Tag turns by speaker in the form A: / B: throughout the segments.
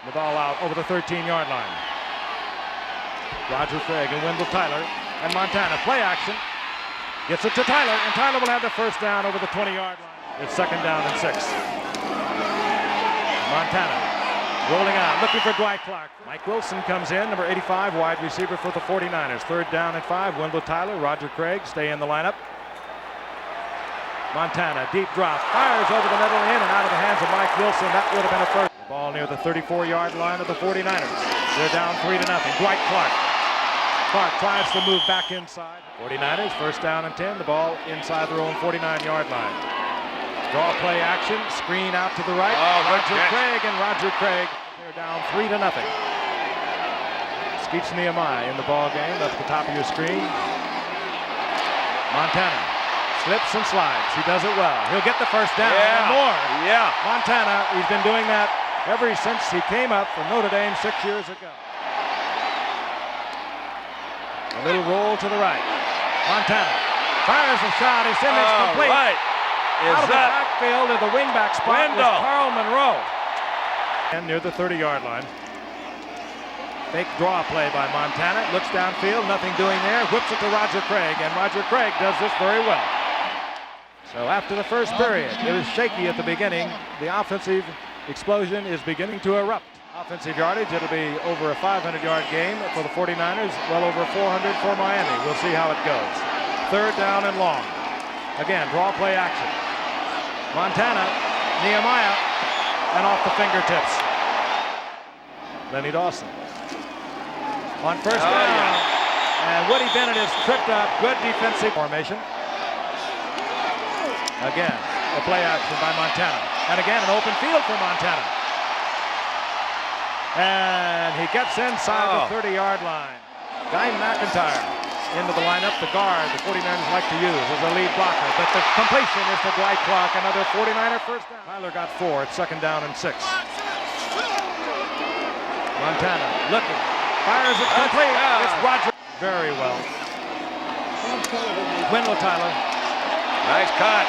A: The ball out over the 13-yard line. Roger Craig and Wendell Tyler and Montana. Play action. Gets it to Tyler, and Tyler will have the first down over the 20-yard line. It's 2nd down and 6. Montana rolling out, looking for Dwight Clark. Mike Wilson comes in, number 85, wide receiver for the 49ers. 3rd down and 5. Wendell Tyler, Roger Craig stay in the lineup. Montana, deep drop, fires over the middle, in and out of the hands of Mike Wilson. That would have been a first. The ball near the 34-yard line of the 49ers. They're down 3-0. Dwight Clark. Clark tries to move back inside. 49ers, 1st down and 10. The ball inside their own 49-yard line. Draw play action, screen out to the right. Roger Craig and Roger Craig. They're down 3-0. Skeets Nehemiah in the ball game. Up at the top of your screen. Montana slips and slides. He does it well. He'll get the first down and more.
B: Yeah.
A: Montana, he's been doing that ever since he came up from Notre Dame 6 years ago. A little roll to the right. Montana fires a shot. It's in. It's complete.
B: Right.
A: Out of the backfield of the wingback spot was Carl Monroe. And near the 30-yard line. Fake draw play by Montana. Looks downfield. Nothing doing there. Whips it to Roger Craig. And Roger Craig does this very well. So after the first period, it was shaky at the beginning. The offensive explosion is beginning to erupt. Offensive yardage, it'll be over a 500-yard game for the 49ers, well over 400 for Miami. We'll see how it goes. 3rd down and long. Again, draw play action. Montana, Nehemiah, and off the fingertips. Lenny Dawson. On 1st down, and Woody Bennett is tripped up. Good defensive formation. Again, a play action by Montana. And again, an open field for Montana. And he gets inside the 30-yard line. Guy McIntyre into the lineup, the guard the 49ers like to use as a lead blocker. But the completion is to Dwight Clark, another 49er first down. Tyler got 4. It's 2nd down and 6. Montana looking. Fires it complete. It's Roger. Very well. Wendell Tyler.
B: Nice cut.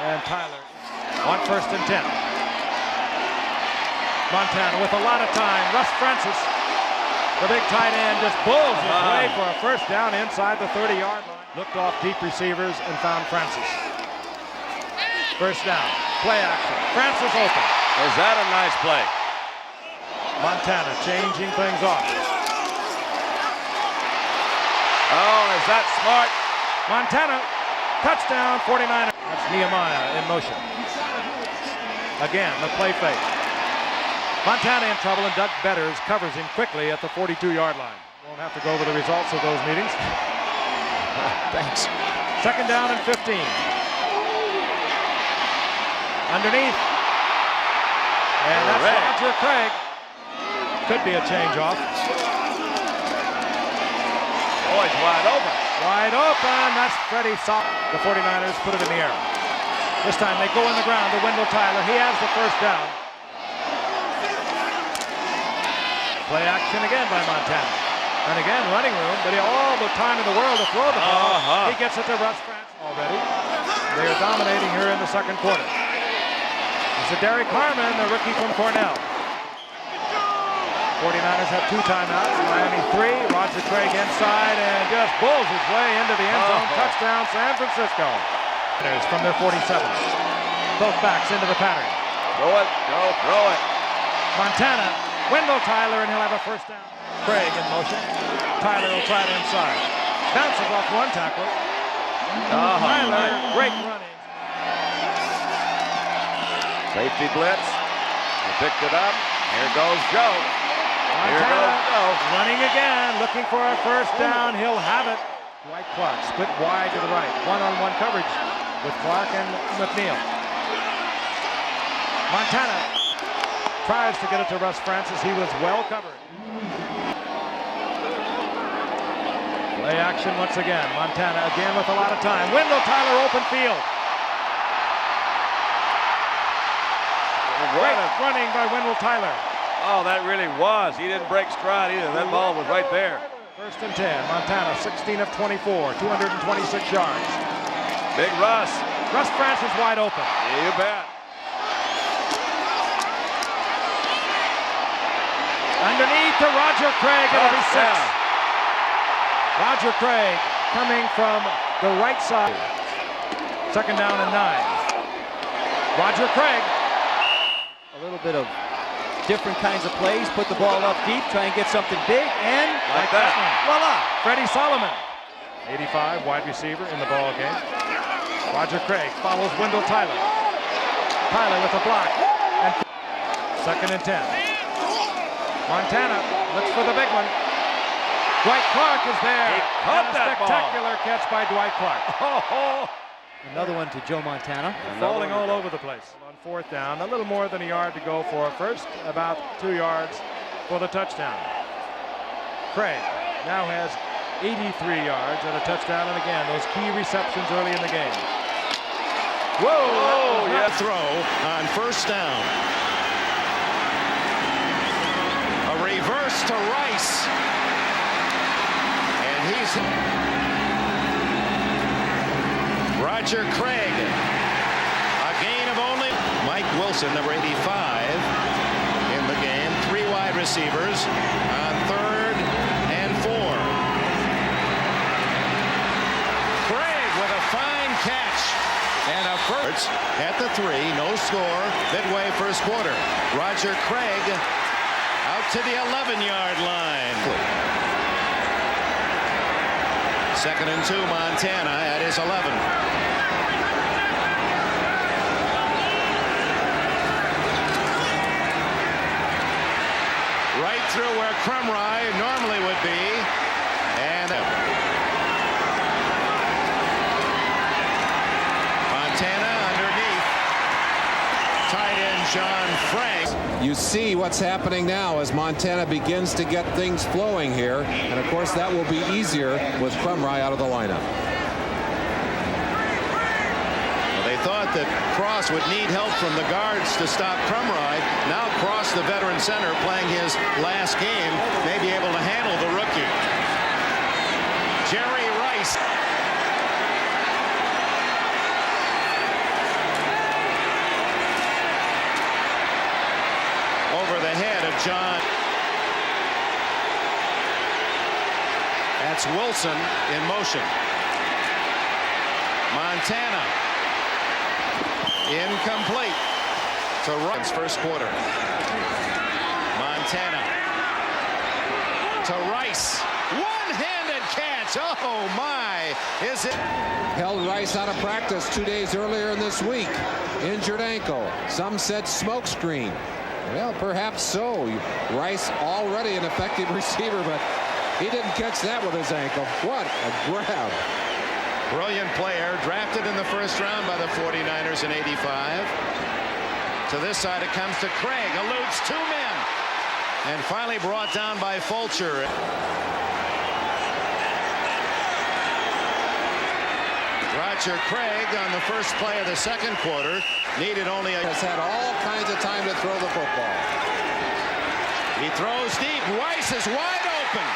A: And Tyler on 1st and 10. Montana with a lot of time. Russ Francis, the big tight end, just bulls his way for a first down inside the 30-yard line. Looked off deep receivers and found Francis. 1st down. Play action. Francis open.
B: Is that a nice play?
A: Montana changing things off.
B: Oh, is that smart?
A: Montana, touchdown 49ers. That's Nehemiah in motion. Again, the play fake. Montana in trouble, and Doug Betters covers him quickly at the 42-yard line. Won't have to go over the results of those meetings.
B: Thanks.
A: 2nd down and 15. Underneath. And that's Roger Craig. Could be a change off.
B: Oh, he's wide open.
A: Wide open. That's Freddie Salt. The 49ers put it in the air. This time they go in the ground to Wendell Tyler. He has the first down. Play action again by Montana. And again, running room, but he all the time in the world to throw the ball. He gets it to Russ Francis already. They are dominating here in the 2nd quarter. It's a Derek Harmon, the rookie from Cornell. 49ers have 2 timeouts. Miami 3. Roger Craig inside and just bulls his way into the end zone. Touchdown, San Francisco. From their 47. Both backs into the pattern.
B: Throw it. Go, throw it.
A: Montana. Wendell Tyler, and he'll have a first down. Craig in motion. Tyler will try it inside. Bounces off one tackle. Tyler, great running.
B: Safety blitz. He picked it up. Here goes Joe.
A: Montana running again, looking for a first down. He'll have it. Dwight Clark split wide to the right. One-on-one coverage with Clark and McNeil. Montana tries to get it to Russ Francis. He was well covered. Play action once again. Montana again with a lot of time. Wendell Tyler open field. Great running by Wendell Tyler.
B: Oh, that really was. He didn't break stride either. That ball was right there.
A: 1st and 10. Montana 16 of 24. 226 yards.
B: Big Russ.
A: Russ Francis wide open.
B: You bet.
A: Underneath to Roger Craig. It'll be 6. Roger Craig coming from the right side. 2nd down and 9. Roger Craig.
C: A little bit of different kinds of plays. Put the ball up deep. Try and get something big. And
B: Like that.
C: voila.
A: Freddie Solomon. 85, wide receiver in the ball game. Roger Craig follows Wendell Tyler. Tyler with a block. And 2nd and 10. Montana looks for the big one. Dwight Clark is there.
B: He caught
A: And a
B: that ball.
A: spectacular catch by Dwight Clark.
C: Another one to Joe Montana.
A: Falling all over the place. On 4th down, a little more than a yard to go for first, about 2 yards for the touchdown. Craig now has 83 yards and a touchdown, and again, those key receptions early in the game. Whoa!
D: Yeah, throw on 1st down. A reverse to Rice. And he's Roger Craig. A gain of only Mike Wilson, number 85, in the game. 3 wide receivers on 3rd and 4. Craig with a fine catch. And a first at the 3, no score, midway 1st quarter. Roger Craig out to the 11-yard line. 2nd and 2, Montana at his 11. Right through where Crumry normally would be. And Montana underneath. Tight end John Frank.
E: You see what's happening now as Montana begins to get things flowing here. And of course that will be easier with Crumry out of the lineup.
D: Well, they thought that Cross would need help from the guards to stop Crumry. Now Cross, the veteran center, playing his last game, may be able to handle the rookie. Jerry Rice. Over the head of John. That's Wilson in motion. Montana. Incomplete. To Rice, 1st quarter. Montana. To Rice. One-handed catch. Oh, my. Is it?
E: Held Rice out of practice 2 days earlier in this week. Injured ankle. Some said smokescreen. Well, perhaps so. Rice already an effective receiver, but he didn't catch that with his ankle. What a grab.
D: Brilliant player, drafted in the 1st round by the 49ers in '85. To this side it comes to Craig, eludes 2 men. And finally brought down by Fulcher. Roger Craig on the first play of the 2nd quarter needed only a...
E: Has had all kinds of time to throw the football.
D: He throws deep. Rice is wide open.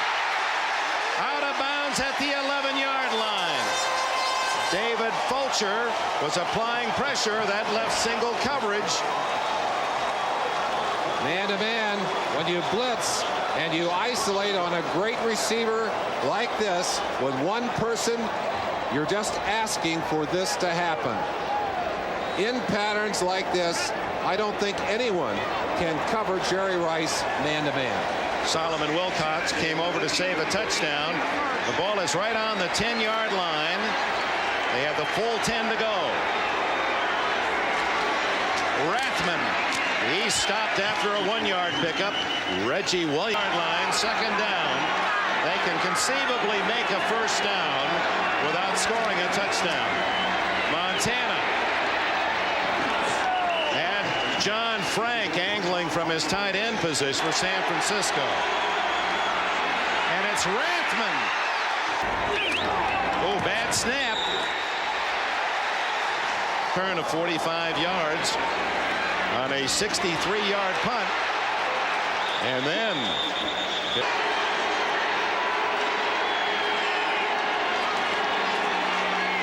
D: Out of bounds at the 11-yard line. David Fulcher was applying pressure that left single coverage.
E: Man-to-man, when you blitz and you isolate on a great receiver like this, with one person, you're just asking for this to happen. In patterns like this, I don't think anyone can cover Jerry Rice man-to-man.
D: Solomon Wilcox came over to save a touchdown. The ball is right on the 10-yard line. They have the full 10 to go. Rathman. He stopped after a 1-yard pickup. Reggie Williams. Line, 2nd down. They can conceivably make a 1st down without scoring a touchdown. Montana. And John Frank angling from his tight end position for San Francisco. And it's Rathman. Oh, bad snap. Turn of 45 yards on a 63-yard punt. And then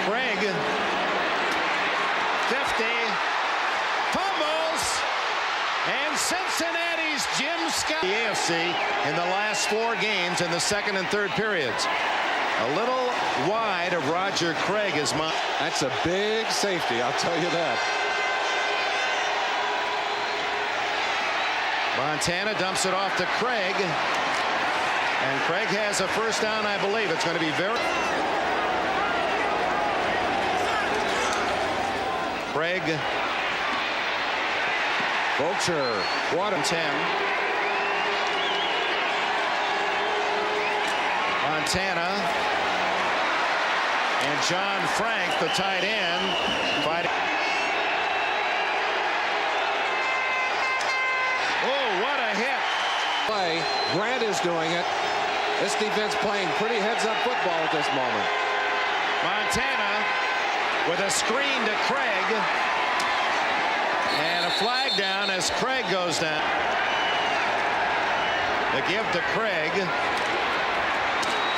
D: Craig, 50, fumbles, and Cincinnati's Jim Scott. The AFC in the last 4 games in the second and third periods. A little wide of Roger Craig is my.
E: That's a big safety, I'll tell you that.
D: Montana dumps it off to Craig. And Craig has a first down, I believe. It's going to be very. Craig.
E: Vulture.
D: What a 10. Montana. And John Frank, the tight end, fighting. Oh, what a hit.
E: Play. Grant is doing it. This defense playing pretty heads-up football at this moment.
D: Montana with a screen to Craig. And a flag down as Craig goes down. The give to Craig.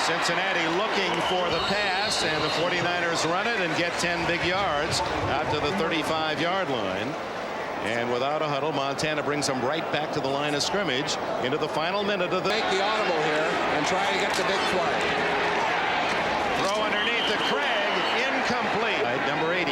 D: Cincinnati looking for the pass, and the 49ers run it and get 10 big yards out to the 35-yard line. And without a huddle, Montana brings them right back to the line of scrimmage into the final minute of the.
E: Make the audible here and try to get the big play.
D: Throw underneath to Craig, incomplete. Number 80.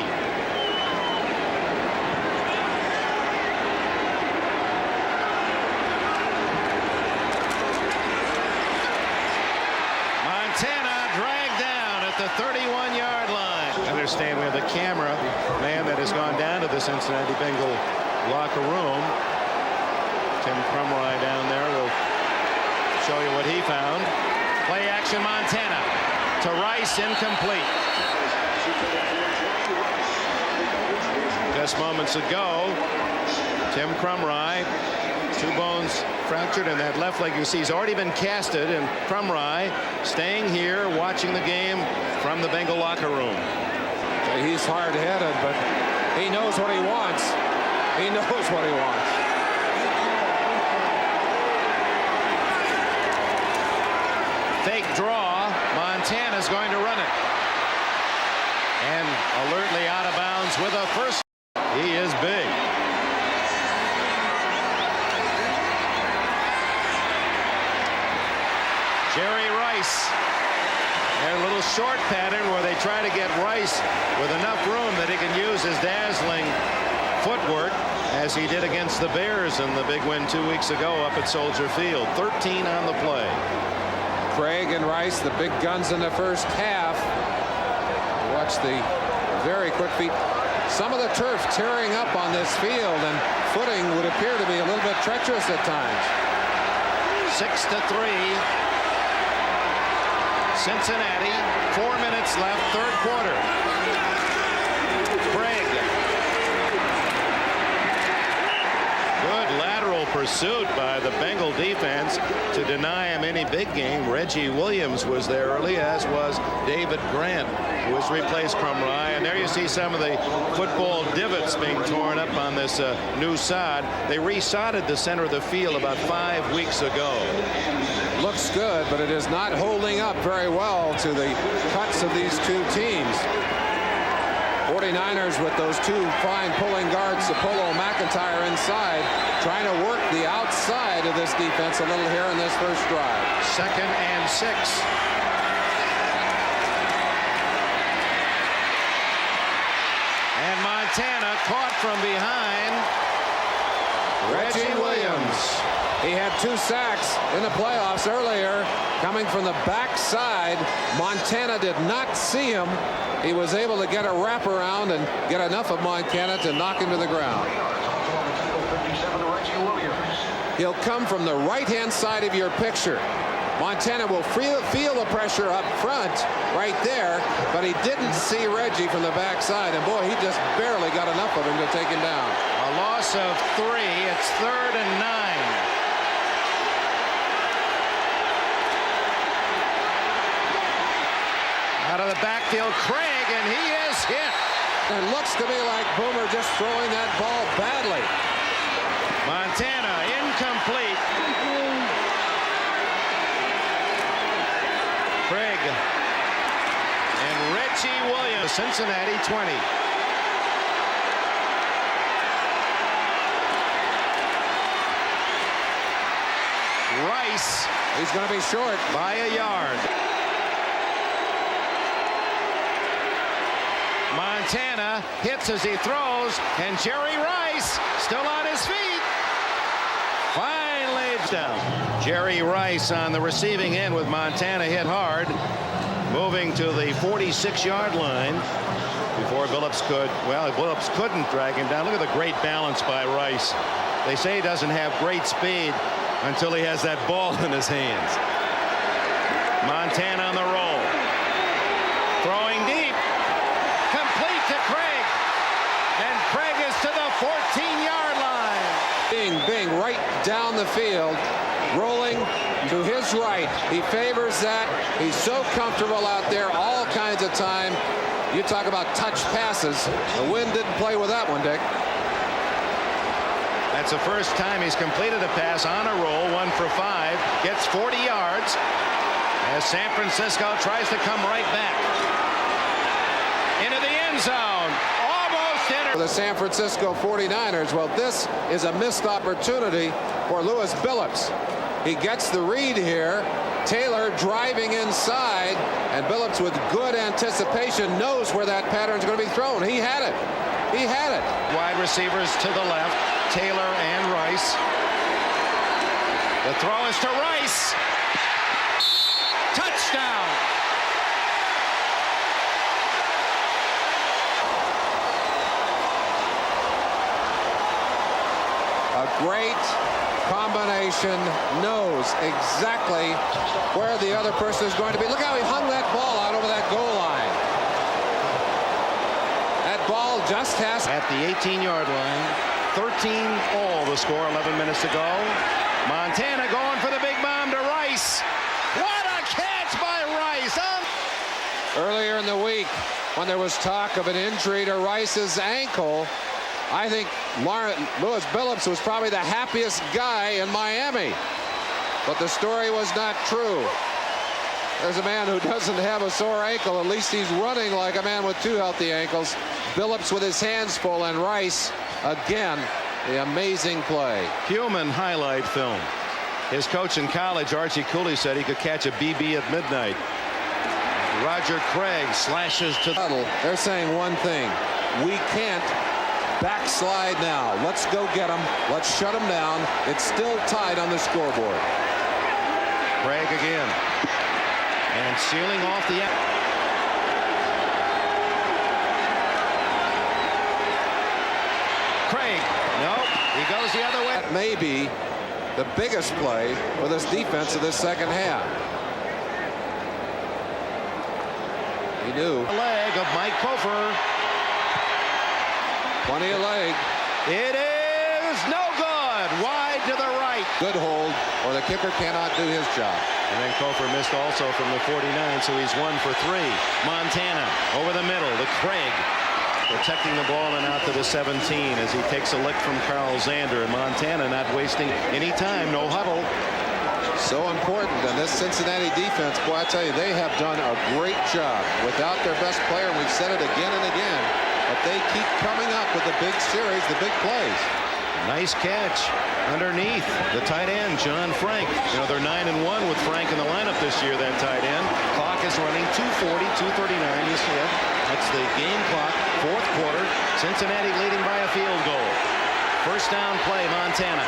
D: Montana dragged down at the 31-yard line. I understand we have the camera man that has gone down to the Cincinnati Bengal locker room. Tim Crumry down there will show you what he found. Play action Montana to Rice, incomplete. Just moments ago, Tim Crumry, 2 bones fractured in that left leg. You see he's already been casted, and Crumry staying here watching the game from the Bengal locker room.
E: He's hard-headed, but he knows what he wants. He knows what he wants.
D: Fake draw. Montana's going to run it. And alertly out of bounds with a first. He is big. Jerry Rice. A little short pattern where they try to get Rice with enough room that he can use his dazzling footwork as he did against the Bears in the big win 2 weeks ago up at Soldier Field. 13 on the play.
E: Craig and Rice, the big guns in the first half. Watch the very quick feet. Some of the turf tearing up on this field, and footing would appear to be a little bit treacherous at times.
D: 6-3. Cincinnati, 4 minutes left, third quarter. Craig. Good lateral pursuit by the Bengal defense to deny him any big game. Reggie Williams was there early, as was David Grant, who has replaced Crumry. And there you see some of the football divots being torn up on this new sod. They resodded the center of the field about 5 weeks ago.
E: Looks good, but it is not holding up very well to the cuts of these two teams. 49ers with those 2 fine pulling guards, Sapolo, McIntyre inside, trying to work the outside of this defense a little here in this first drive.
D: 2nd and 6. And Montana caught from behind. Reggie Williams.
E: He had 2 sacks in the playoffs earlier, coming from the backside. Montana did not see him. He was able to get a wraparound and get enough of Montana to knock him to the ground. He'll come from the right-hand side of your picture. Montana will feel the pressure up front right there, but he didn't see Reggie from the backside, and boy, he just barely got enough of him to take him down.
D: A loss of 3. It's 3rd and 9. Out of the backfield, Craig, and he is hit.
E: It looks to me like Boomer just throwing that ball badly.
D: Montana incomplete. Craig and Reggie Williams. Cincinnati 20. Rice.
E: He's going to be short
D: by a yard. Montana hits as he throws, and Jerry Rice still on his feet. Finally down. Jerry Rice on the receiving end with Montana hit hard. Moving to the 46-yard line before Billups could, well, Billups couldn't drag him down. Look at the great balance by Rice. They say he doesn't have great speed until he has that ball in his hands. Montana on the roll. Throwing deep. Complete to Craig. And Craig is to the 14-yard line.
E: Bing right down the field, rolling to his right. He favors that. He's so comfortable out there all kinds of time. You talk about touch passes. The wind didn't play with that one, Dick.
D: That's the first time he's completed a pass on a roll. 1 for 5. Gets 40 yards as San Francisco tries to come right back into the end zone. Almost in
E: For the San Francisco 49ers, well, this is a missed opportunity for Lewis Billups. He gets the read here. Taylor driving inside, and Billups with good anticipation knows where that pattern is going to be thrown. He had it. He had it.
D: Wide receivers to the left, Taylor and Rice. The throw is to Rice. Touchdown.
E: A great combination, knows exactly where the other person is going to be. Look how he hung that ball out over that goal line. That ball just has...
D: At the 18-yard line, 13-all the score, 11 minutes to go. Montana going for the big bomb to Rice. What a catch by Rice.
E: Earlier in the week, when there was talk of an injury to Rice's ankle, I think Lewis Billups was probably the happiest guy in Miami. But the story was not true. There's a man who doesn't have a sore ankle. At least he's running like a man with 2 healthy ankles. Billups with his hands full, and Rice, again, the amazing play.
D: Human highlight film. His coach in college, Archie Cooley, said he could catch a BB at midnight. Roger Craig slashes to the
E: huddle. They're saying one thing. We can't backslide now. Let's go get them. Let's shut them down. It's still tied on the scoreboard.
D: Craig again. And sealing off the... Craig. Nope. He goes the other way.
E: That may be the biggest play for this defense of this second half. He knew.
D: The leg of Mike Cofer.
E: Plenty of leg.
D: It is no good. Wide to the right.
E: Good hold, or the kicker cannot do his job.
D: And then Cofer missed also from the 49, so he's 1 for 3. Montana over the middle to Craig. Protecting the ball and out to the 17 as he takes a lick from Carl Zander. And Montana not wasting any time. No huddle.
E: So important. And this Cincinnati defense, boy, I tell you, they have done a great job without their best player. We've said it again and again. But they keep coming up with the big series, the big plays.
D: Nice catch underneath the tight end, John Frank. You know, they're 9-1 with Frank in the lineup this year, that tight end. Clock is running 2:40, 2:39. You see it. That's the game clock, 4th quarter. Cincinnati leading by a field goal. First down play, Montana.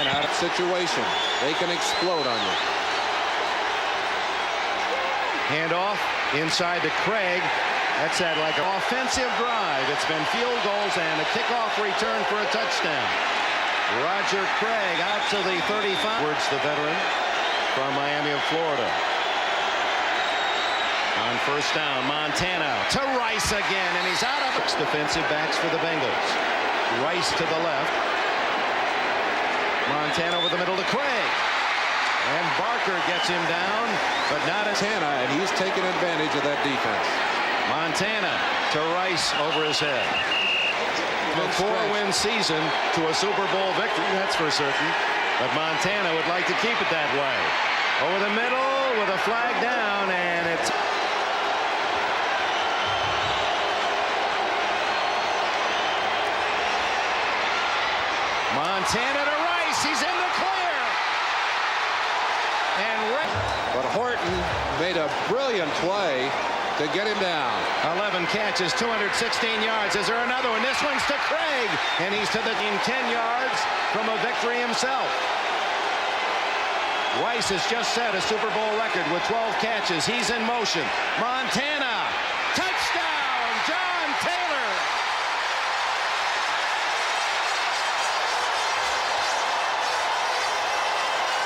E: And out of situation, they can explode on you.
D: Handoff inside to Craig. That's that like an offensive drive. It's been field goals and a kickoff return for a touchdown. Roger Craig out to the 35. Words the veteran from Miami of Florida. On first down, Montana to Rice again, and he's out of it. Defensive backs for the Bengals. Rice to the left. Montana over the middle to Craig. And Barker gets him down, but not as
E: Montana, and he's taking advantage of that defense.
D: Montana to Rice over his head. A 4-win season to a Super Bowl victory, that's for certain. But Montana would like to keep it that way. Over the middle with a flag down, and it's... Montana to Rice. He's in the
E: But Horton made a brilliant play to get him down.
D: 11 catches, 216 yards. Is there another one? This one's to Craig, and he's to the 10 yards from a victory himself. Weiss has just set a Super Bowl record with 12 catches. He's in motion. Montana, touchdown!